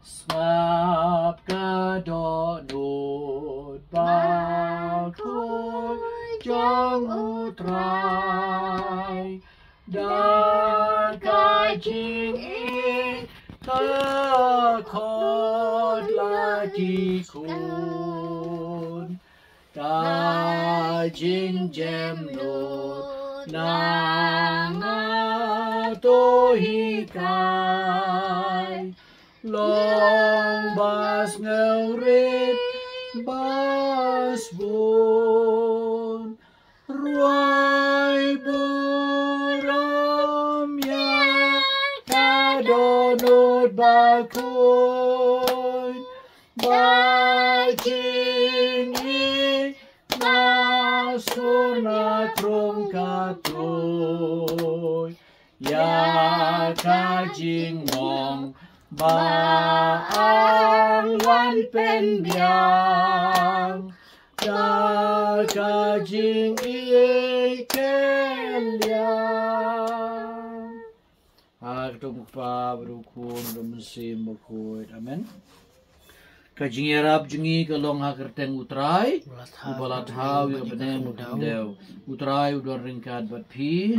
Snap kedonut bakul jong utrai dan kajing tekod ladikun kajing jemno nanga tohikai long bas ngeurit bas bun ruai buram ya kadonut bakun bajing i nasuna krom katoy ya kajing mong Baang wan pen biang da kajing iye keliang. Hartung pa berukun bermesim berkuat. Amen. Kajing Arab jengi kalong hakerteng utrai ubalat hau yang beneng udau utrai udor ringkat bat pi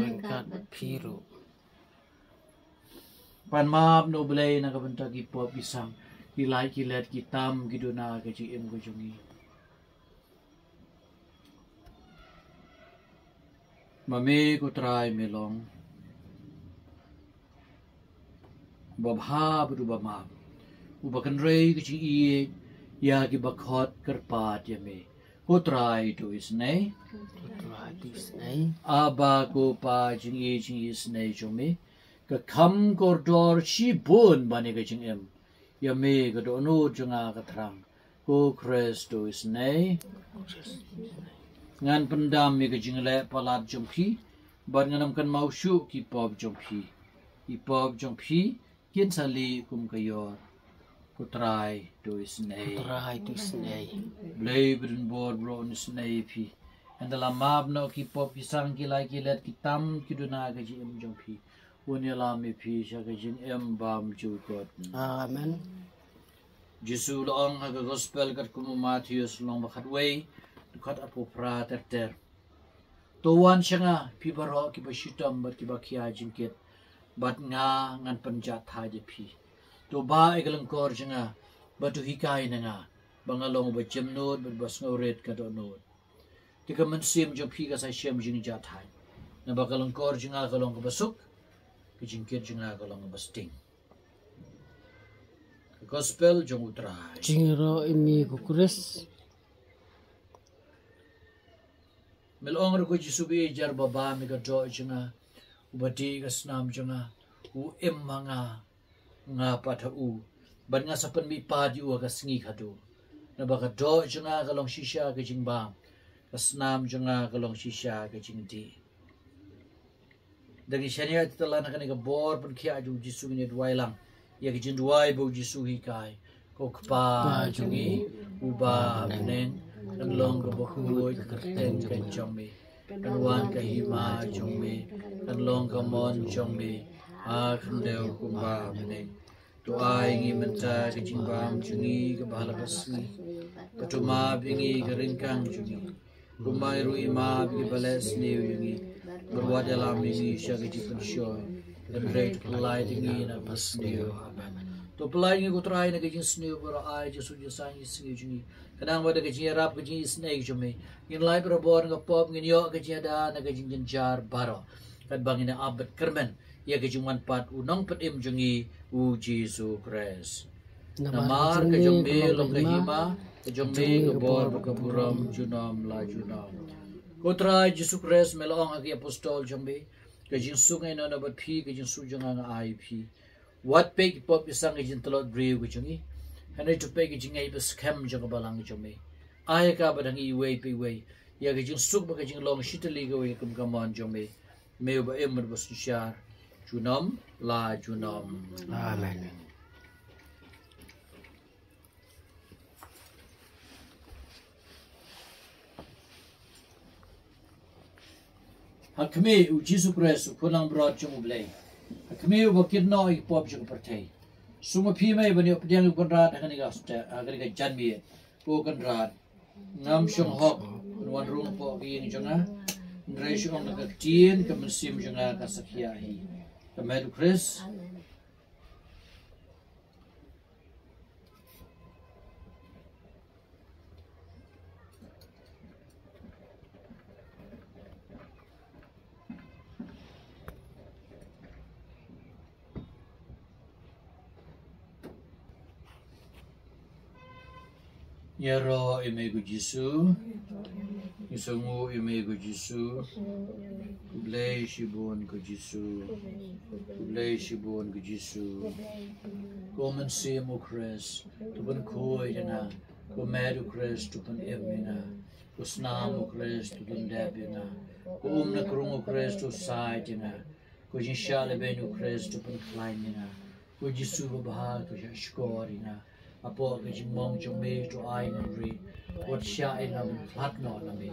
Piru. Pan maaf no belai na kabenta ki pop pisang kilai kilet kitam giduna ke cim ko jungi mami ko try melong babha bedu bama ubakan rei ke ci ie ya ki bakhot kerpat ya me ko try to isnai aba ko pa jingi isnai jome ka kham kordor shi bun bani ka jing em ya me ka do no junga ka thrang ko Kristo is nei ngan pendam mi ka jing le palat jong phi ban nganam kan mau shu ki pop jong phi I pop jong phi kien sali kum ka yor ko try to is nei blay brin bor bro is nei phi andala mab no ki pop pisang ki lai ki let ki tam ki do na ka jing jong phi Unyala mi pi shakajin embam jukot. Amen. Jisu loong haga gospel kat kumu Matthews long bakat way kat apo pra ter. Tuan shanga pi baro ki bashitam bat ki bakia jingkit bat nga ngan penjat haje pi. To ba egalang kor shanga batu hikai nga bangalong ba jemnod bat bas ngoret kadonod. Tika mensim jong pi ka sa shem jing jat hai. Na bakalang kor shanga kalong kabasuk Kejingkir jenga kalong basting. Gospel jong utrai. Jingro imi kukuris. Melong ru ko jisubi jar baba mi ka do jenga ubati ka snam jenga u emanga nga patha u ban nga sapan mi pa di u ka singi khadu. Na ba ka do jenga kalong shisha ka jingba ka snam jenga kalong shisha ka jingdi. Dagi syariat telah nak ni bor pun kia ju jisu ni duai lang ya ki jin duai bo jisu hi kai ko kpa jungi uba benen kan long ko bo huoi kerten kan jombe kan wan ka hima jombe kan long ka mon jombe a khandeu kumba benen to ai ngi menta ki jin bam jungi ka bala basni patuma bingi ka ringkang jungi kumai ru ima bi bales ni jungi berbuat dalam ini syagiti pensyoy dan great pelai tinggi na pasniyo to pelai ngi kutrai na kajing sniyo para ai jesu jesang isngi jungi kadang wada kajing rap kajing isnai jumi in lai berbuat nga pop ngin yo kajing ada na kajing jenjar baro kad bangin na abad kermen ya kajing manpat unang patim jungi u Jesu Christ namar kajing belong kahima kajing kabor kaburam junam la junam Kotra Jesu Christ melong agi apostol jambe kajing sungai no na bat phi kajing sujanga nga ai phi what peg pop isang kajing telot brew kajingi hanai to peg kajing ai bas kem janga balang jambe ai ka badang I way pe way ya kajing suk ba kajing long shitali ga way kum kamon jambe me ba emmer bas shar junam la junam Amen. Hakme u Jesu Christ u kunang brought jong blay. Hakme u bakit no I pop jong partay. Suma pi mai bani opdiang kan rat akan ga jan mi po kan rat ngam shong hok wan rung po gi jonga ndrai shong ga tien ka mesim jonga ka sakhia hi ka medu Chris Yaro imego Jisu, Isangu imego Jisu, Blay Shibon go Jisu, Blay Shibon go Jisu, Gomen Simo Chris, Tupan Koi na, Go Medu Chris, Tupan Emina, Go Snamo Chris, Tupan Debina, Go Umna Krungo Chris, to Sidina, Go Jinshale Benu Chris, Tupan Kleinina, Go Jisu Baha, Go Shkorina. Apo ke mong jong me to ai na ri wat sha in am plat no na me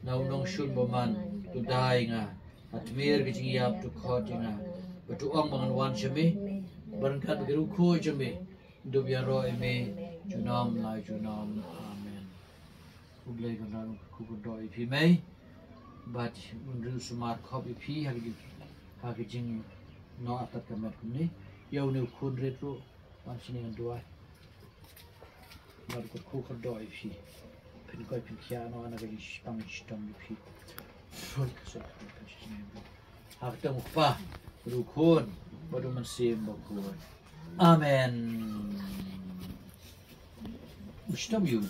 nau nong shun bo man to dai nga at mer ke ji yap to khot nga but to ong man wan chame ban khat ke ru kho chame do bia ro e me junam lai junam amen ku ble ka na ku ko do i phi me but un ru smart copy phi ha ke jing no atat ka mat ni yo ne khun re ro wan chini do ai Mar ko ku doi phi pin ko pin piano ana ga spang stam phi fol ka ha ta mu pa ru khon bodu man sim bo ko amen ustam yu